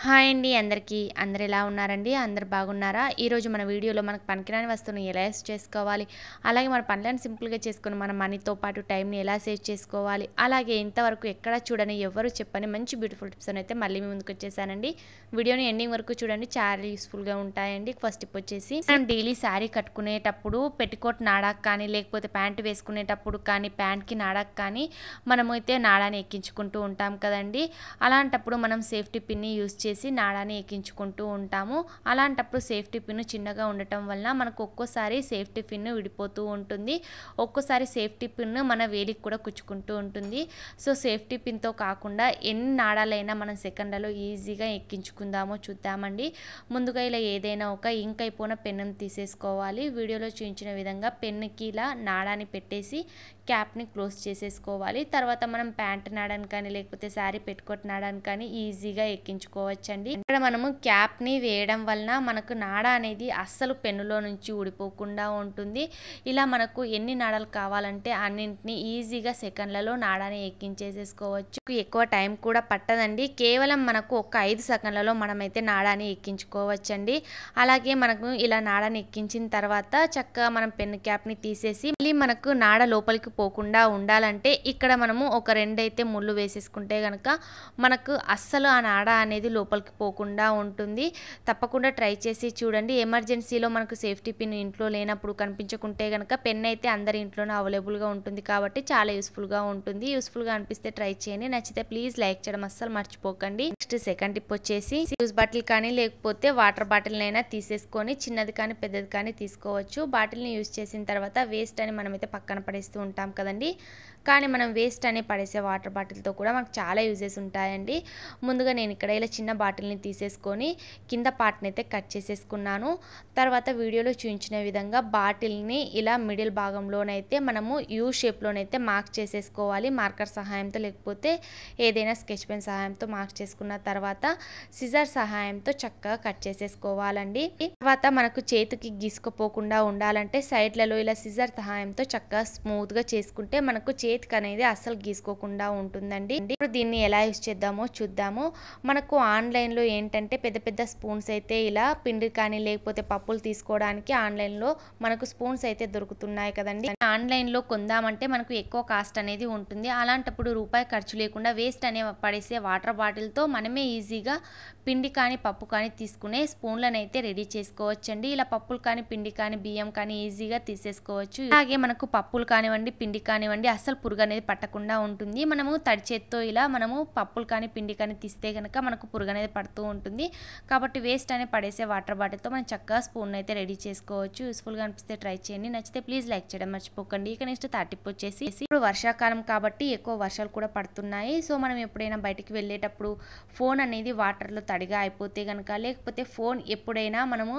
Hi అండి అందరికీ. అందరూ ఎలా ఉన్నారండి? అందరూ బాగున్నారా? ఈరోజు మన వీడియోలో మనకు పనికిరాని వస్తువుని ఎలా యూజ్ చేసుకోవాలి, అలాగే మన పనులను సింపుల్‌గా చేసుకొని మన మనీతో పాటు టైంని ఎలా సేవ్ చేసుకోవాలి, అలాగే ఇంతవరకు ఎక్కడా చూడని ఎవ్వరు చెప్పని మంచి బ్యూటిఫుల్ టిప్స్‌నైతే మళ్ళీ మీ ముందుకొచ్చేసానండి. వీడియోని ఎండింగ్ వరకు చూడండి, చాలా యూస్‌ఫుల్‌గా ఉంటాయండి. ఫస్ట్ టిప్ వచ్చేసి మనం డైలీ శారీ కట్టుకునేటప్పుడు పెట్టికోట్ నాడాకు కానీ, లేకపోతే ప్యాంట్ వేసుకునేటప్పుడు కానీ, ప్యాంట్‌కి నాడాకు కానీ మనమైతే నాడాన్ని ఎక్కించుకుంటూ ఉంటాం కదండీ! అలాంటప్పుడు మనం సేఫ్టీ పిన్ని యూజ్ చేసి నాడాన్ని ఎక్కించుకుంటూ ఉంటాము. అలాంటప్పుడు సేఫ్టీ పిన్ చిన్నగా ఉండటం వలన మనకు ఒక్కోసారి సేఫ్టీ పిన్ విడిపోతూ ఉంటుంది. ఒక్కోసారి సేఫ్టీ పిన్ మన వేలికి కూడా కుచ్చుకుంటూ ఉంటుంది. సో సేఫ్టీ పిన్తో కాకుండా ఎన్ని నాడాలైనా మనం సెకండ్లలో ఈజీగా ఎక్కించుకుందామో చూద్దామండి. ముందుగా ఇలా ఏదైనా ఒక ఇంక్ అయిపోయిన పెన్నును తీసేసుకోవాలి. వీడియోలో చూపించిన విధంగా పెన్నుకి ఇలా నాడాన్ని పెట్టేసి క్యాప్ని క్లోజ్ చేసేసుకోవాలి. తర్వాత మనం ప్యాంట్ నాడాన్ని కానీ, లేకపోతే శారీ పెట్టుకోట్ నాడాన్ని కానీ ఈజీగా ఎక్కించుకోవచ్చండి. ఇక్కడ మనము క్యాప్ని వేయడం వలన మనకు నాడ అనేది అస్సలు పెన్నులో నుంచి ఊడిపోకుండా ఉంటుంది. ఇలా మనకు ఎన్ని నాడాలు కావాలంటే అన్నింటినీ ఈజీగా సెకండ్లలో నాడాన్ని ఎక్కించేసేసుకోవచ్చు. ఎక్కువ టైం కూడా పట్టదండి. కేవలం మనకు ఒక 5 సెకండ్లలో మనమైతే నాడాన్ని ఎక్కించుకోవచ్చండి. అలాగే మనకు ఇలా నాడాన్ని ఎక్కించిన తర్వాత చక్కగా మనం పెన్ను క్యాప్ని తీసేసి మళ్ళీ మనకు నాడ లోపలికి పోకుండా ఉండాలంటే ఇక్కడ మనము ఒక 2 అయితే ముళ్ళు వేసేసుకుంటే గనక మనకు అస్సలు ఆ నాడ అనేది లోపలికి పోకుండా ఉంటుంది. తప్పకుండా ట్రై చేసి చూడండి. ఎమర్జెన్సీలో మనకు సేఫ్టీ పిన్ ఇంట్లో లేనప్పుడు కనిపించకుంటే గనక పెన్ అయితే అందరి ఇంట్లోనే అవైలబుల్గా ఉంటుంది కాబట్టి చాలా యూస్ఫుల్గా ఉంటుంది. యూస్ఫుల్గా అనిపిస్తే ట్రై చేయండి. నచ్చితే ప్లీజ్ లైక్ చేయడం అస్సలు మర్చిపోకండి. నెక్స్ట్ సెకండ్ టిప్ వచ్చేసి యూస్ బాటిల్ కానీ, లేకపోతే వాటర్ బాటిల్నైనా తీసేసుకొని చిన్నది కానీ పెద్దది కానీ తీసుకోవచ్చు. బాటిల్ని యూజ్ చేసిన తర్వాత వేస్ట్ అని మనమైతే పక్కన పడేస్తూ ఉంటాం కదండి. కానీ మనం వేస్ట్ అని పడేసే వాటర్ బాటిల్తో కూడా మనకు చాలా యూజెస్ ఉంటాయండి. ముందుగా నేను ఇక్కడ ఇలా చిన్న బాటిల్ని తీసేసుకొని కింద పార్ట్ని అయితే కట్ చేసేసుకున్నాను. తర్వాత వీడియోలో చూపించిన విధంగా బాటిల్ని ఇలా మిడిల్ భాగంలోనైతే మనము యూ షేప్లోనైతే మార్క్ చేసేసుకోవాలి. మార్కర్ సహాయంతో, లేకపోతే ఏదైనా స్కెచ్ పెన్ సహాయంతో మార్క్ చేసుకున్న తర్వాత సిజర్ సహాయంతో చక్కగా కట్ చేసేసుకోవాలండి. తర్వాత మనకు చేతికి గీసుకుపోకుండా ఉండాలంటే సైడ్లలో ఇలా సిజర్ సహాయంతో చక్కగా స్మూత్గా చేసుకుంటే మనకు చేతికి అనేది అస్సలు గీసుకోకుండా ఉంటుందండి. ఇప్పుడు దీన్ని ఎలా యూజ్ చేద్దామో చూద్దాము. మనకు ఆన్లైన్లో ఏంటంటే పెద్ద పెద్ద స్పూన్స్ అయితే ఇలా పిండి కానీ, లేకపోతే పప్పులు తీసుకోవడానికి ఆన్లైన్లో మనకు స్పూన్స్ అయితే దొరుకుతున్నాయి కదండి. ఆన్లైన్లో కొందామంటే మనకు ఎక్కువ కాస్ట్ అనేది ఉంటుంది. అలాంటప్పుడు రూపాయి ఖర్చు లేకుండా వేస్ట్ అనే పడేసే వాటర్ బాటిల్తో మనమే ఈజీగా పిండి కానీ, పప్పు కానీ తీసుకునే స్పూన్లను అయితే రెడీ చేసుకోవచ్చండి. ఇలా పప్పులు కానీ, పిండి కానీ, బియ్యం కానీ ఈజీగా తీసేసుకోవచ్చు. అలాగే మనకు పప్పులు కానివ్వండి, పిండి కానివ్వండి అస్సలు పురుగు అనేది పట్టకుండా ఉంటుంది. మనము తడి చేత్తో ఇలా మనము పప్పులు కానీ, పిండి కానీ తీస్తే కనుక మనకు పురుగు అనేది పడుతూ ఉంటుంది. కాబట్టి వేస్ట్ అనే పడేసే వాటర్ బాటిల్తో మనం చక్కగా స్పూన్ అయితే రెడీ చేసుకోవచ్చు. యూస్ఫుల్గా అనిపిస్తే ట్రై చేయండి. నచ్చితే ప్లీజ్ లైక్ చేయడం మర్చిపోకండి. ఇక నెక్స్ట్ థర్డ్ టిప్ వచ్చేసి ఇప్పుడు వర్షాకాలం కాబట్టి ఎక్కువ వర్షాలు కూడా పడుతున్నాయి. సో మనం ఎప్పుడైనా బయటికి వెళ్ళేటప్పుడు ఫోన్ అనేది వాటర్లో తడిగా అయిపోతే కనుక, లేకపోతే ఫోన్ ఎప్పుడైనా మనము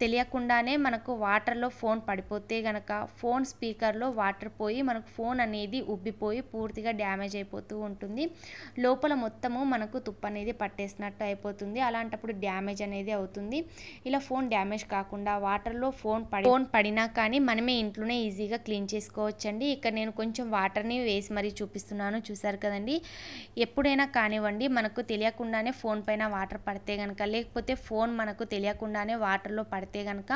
తెలియకుండానే మనకు వాటర్లో ఫోన్ పడిపోతే కనుక ఫోన్ స్పీకర్లో వాటర్ పోయి మనకు ఫోన్ అనేది ఉబ్బిపోయి పూర్తిగా డ్యామేజ్ అయిపోతూ ఉంటుంది. లోపల మొత్తము మనకు తుప్పు అనేది పట్టేసినట్టు అయిపోతుంది. అలాంటప్పుడు డ్యామేజ్ అనేది అవుతుంది. ఇలా ఫోన్ డ్యామేజ్ కాకుండా వాటర్లో ఫోన్ పడినా కానీ మనమే ఇంట్లోనే ఈజీగా క్లీన్ చేసుకోవచ్చండి. ఇక్కడ నేను కొంచెం వాటర్ని వేసి మరీ చూపిస్తున్నాను, చూసారు కదండి. ఎప్పుడైనా కానివ్వండి మనకు తెలియకుండానే ఫోన్ పైన వాటర్ పడితే కనుక, లేకపోతే ఫోన్ మనకు తెలియకుండానే వాటర్లో పడితే కనుక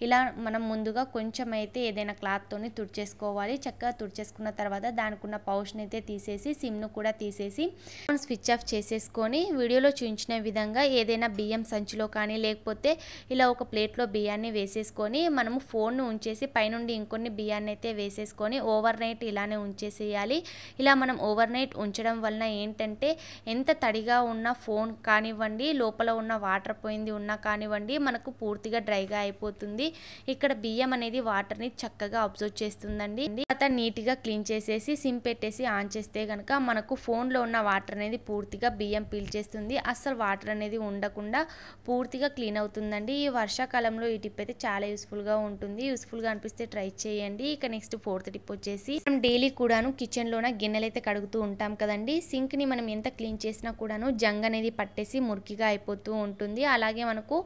ఇలా మనం ముందుగా కొంచెం అయితే ఏదైనా క్లాత్తోని తుడిచేసుకోవాలి. చక్కగా తుడిచేసుకున్న తర్వాత దానికి ఉన్న పౌచ్ని అయితే తీసేసి సిమ్ను కూడా తీసేసి ఫోన్ స్విచ్ ఆఫ్ చేసేసుకొని వీడియోలో చూపించిన విధంగా ఏదైనా బియ్యం సంచిలో కానీ, లేకపోతే ఇలా ఒక ప్లేట్లో బియ్యాన్ని వేసేసుకొని మనము ఫోన్ను ఉంచేసి పైనుండి ఇంకొన్ని బియ్యాన్ని అయితే వేసేసుకొని ఓవర్ నైట్ ఇలానే ఉంచేసేయాలి. ఇలా మనం ఓవర్ నైట్ ఉంచడం వలన ఏంటంటే ఎంత తడిగా ఉన్న ఫోన్ కానివ్వండి, లోపల ఉన్న వాటర్ పోయింది ఉన్నా కానివ్వండి మనకు పూర్తిగా డ్రైగా అయిపోతుంది. ఇక్కడ బియ్యం అనేది వాటర్ని చక్కగా అబ్జర్వ్ చేస్తుందండి. తర్వాత నీట్గా క్లీన్ చేసేసి సిమ్ పెట్టేసి ఆన్ చేస్తే కనుక మనకు ఫోన్లో ఉన్న వాటర్ అనేది పూర్తిగా బియ్యం పీల్చేస్తుంది. అస్సలు వాటర్ అనేది ఉండకుండా పూర్తిగా క్లీన్ అవుతుందండి. ఈ వర్షాకాలంలో ఈ టిప్ అయితే చాలా యూస్ఫుల్గా ఉంటుంది. యూస్ఫుల్గా అనిపిస్తే ట్రై చేయండి. ఇక నెక్స్ట్ ఫోర్త్ టిప్ వచ్చేసి మనం డైలీ కూడాను కిచెన్లోన గిన్నెలు అయితే కడుగుతూ ఉంటాం కదండి. సింక్ని మనం ఎంత క్లీన్ చేసినా కూడాను జంగ్ అనేది పట్టేసి మురికిగా అయిపోతూ ఉంటుంది. అలాగే మనకు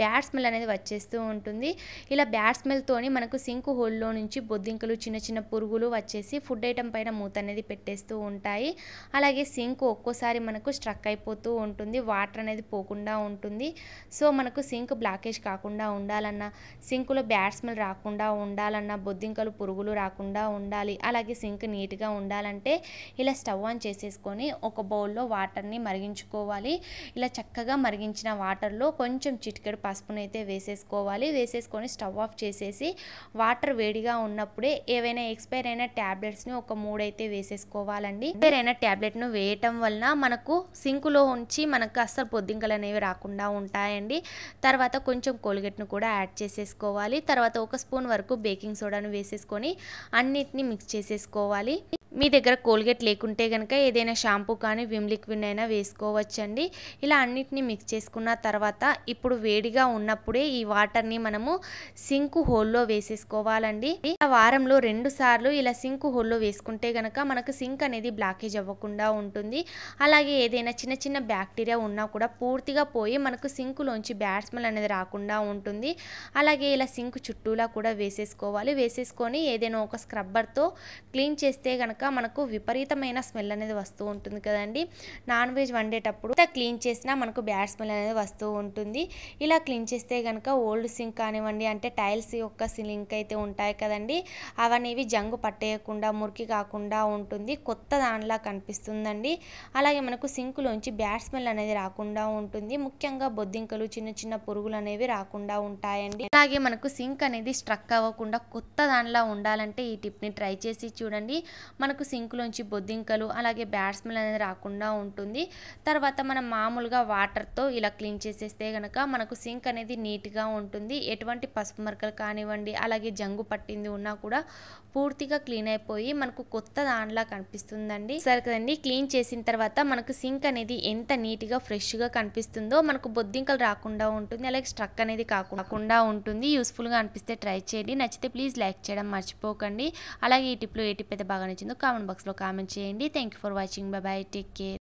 బ్యాడ్ స్మెల్ అనేది వచ్చేస్తూ ఉంటుంది. ఇలా బ్యాడ్ స్మెల్తోని మనకు సింక్ హోల్లో నుంచి బొద్దింకలు, చిన్న చిన్న పురుగులు వచ్చేసి ఫుడ్ ఐటమ్ పైన మూత అనేది పెట్టేస్తూ ఉంటాయి. అలాగే సింక్ ఒక్కోసారి మనకు స్ట్రక్ అయిపోతూ ఉంటుంది. వాటర్ అనేది పోకుండా ఉంటుంది. సో మనకు సింక్ బ్లాకేజ్ కాకుండా ఉండాలన్నా, సింకులో బ్యాడ్ స్మెల్ రాకుండా ఉండాలన్నా, బొద్దింకలు పురుగులు రాకుండా ఉండాలి, అలాగే సింక్ నీట్గా ఉండాలంటే ఇలా స్టవ్ ఆన్ చేసేసుకొని ఒక బౌల్లో వాటర్ని మరిగించుకోవాలి. ఇలా చక్కగా మరిగించిన వాటర్లో కొంచెం చిటికెడు పసుపునైతే వేసేసుకోవాలి. వేసేసుకొని స్టవ్ ఆఫ్ చేసేసి వాటర్ వేడిగా ఉన్నప్పుడే ఏవైనా ఎక్స్పైర్ అయిన ట్యాబ్లెట్స్ని ఒక 3 అయితే వేసేసుకోవాలండి. ఎక్స్పైర్ అయిన ట్యాబ్లెట్ను వేయటం వలన మనకు సింకులో ఉంచి మనకు అస్సలు బొద్దింకలు అనేవి రాకుండా ఉంటాయండి. తర్వాత కొంచెం కోల్గేట్ను కూడా యాడ్ చేసేసుకోవాలి. తర్వాత 1 స్పూన్ వరకు బేకింగ్ సోడాను వేసేసుకొని అన్నిటిని మిక్స్ చేసేసుకోవాలి. మీ దగ్గర కోల్గేట్ లేకుంటే కనుక ఏదైనా షాంపూ కానీ విమ్ లిక్విడ్ అయినా వేసుకోవచ్చండి. ఇలా అన్నిటిని మిక్స్ చేసుకున్న తర్వాత ఇప్పుడు వేడిగా ఉన్నప్పుడే ఈ వాటర్ని మనము సింక్ హోల్లో వేసేసుకోవాలండి. వారంలో 2 సార్లు ఇలా సింక్ హోల్లో వేసుకుంటే కనుక మనకు సింక్ అనేది బ్లాకేజ్ అవ్వకుండా ఉంటుంది. అలాగే ఏదైనా చిన్న చిన్న బ్యాక్టీరియా ఉన్నా కూడా పూర్తిగా పోయి మనకు సింకులోంచి బ్యాడ్ స్మెల్ అనేది రాకుండా ఉంటుంది. అలాగే ఇలా సింక్ చుట్టూలా కూడా వేసేసుకోవాలి. వేసేసుకొని ఏదైనా ఒక స్క్రబ్బర్తో క్లీన్ చేస్తే కనుక మనకు విపరీతమైన స్మెల్ అనేది వస్తూ ఉంటుంది కదండి. నాన్ వెజ్ వండేటప్పుడు క్లీన్ చేసినా మనకు బ్యాడ్ స్మెల్ అనేది వస్తూ ఉంటుంది. ఇలా క్లీన్ చేస్తే కనుక ఓల్డ్ సింక్ కానివ్వండి, అంటే టైల్స్ యొక్క సింక్ అయితే ఉంటాయి కదండి, అవనేవి జంగు పట్టేయకుండా మురికి కాకుండా ఉంటుంది, కొత్త దానిలా కనిపిస్తుందండి. అలాగే మనకు సింకులోంచి బ్యాడ్ స్మెల్ అనేది రాకుండా ఉంటుంది. ముఖ్యంగా బొద్దింకలు, చిన్న చిన్న పురుగులు అనేవి రాకుండా ఉంటాయండి. అలాగే మనకు సింక్ అనేది స్ట్రక్ అవ్వకుండా కొత్త దానిలా ఉండాలంటే ఈ టిప్ని ట్రై చేసి చూడండి. మనకు సింకులోంచి బొద్దింకలు అలాగే బ్యాడ్ స్మెల్ అనేది రాకుండా ఉంటుంది. తర్వాత మనం మామూలుగా వాటర్తో ఇలా క్లీన్ చేసేస్తే కనుక మనకు సింక్ అనేది నీట్గా ఉంటుంది. ఎటువంటి పసుపు మరకలు కానివ్వండి, అలాగే జంగు పట్టింది ఉన్నా కూడా పూర్తిగా క్లీన్ అయిపోయి మనకు కొత్త దానిలా కనిపిస్తుందండి. సరే కదండి, క్లీన్ చేసిన తర్వాత మనకు సింక్ అనేది ఎంత నీట్గా ఫ్రెష్గా కనిపిస్తుందో మనకు బొద్దింకలు రాకుండా ఉంటుంది. అలాగే స్ట్రక్ అనేది కాకుండా ఉంటుంది. యూస్ఫుల్గా అనిపిస్తే ట్రై చేయండి. నచ్చితే ప్లీజ్ లైక్ చేయడం మర్చిపోకండి. అలాగే ఈ టిప్లో ఏ టిప్ అయితే బాగా నచ్చిందో కామెంట్ బాక్స్లో కామెంట్ చేయండి. Thank you for watching. By by, take care.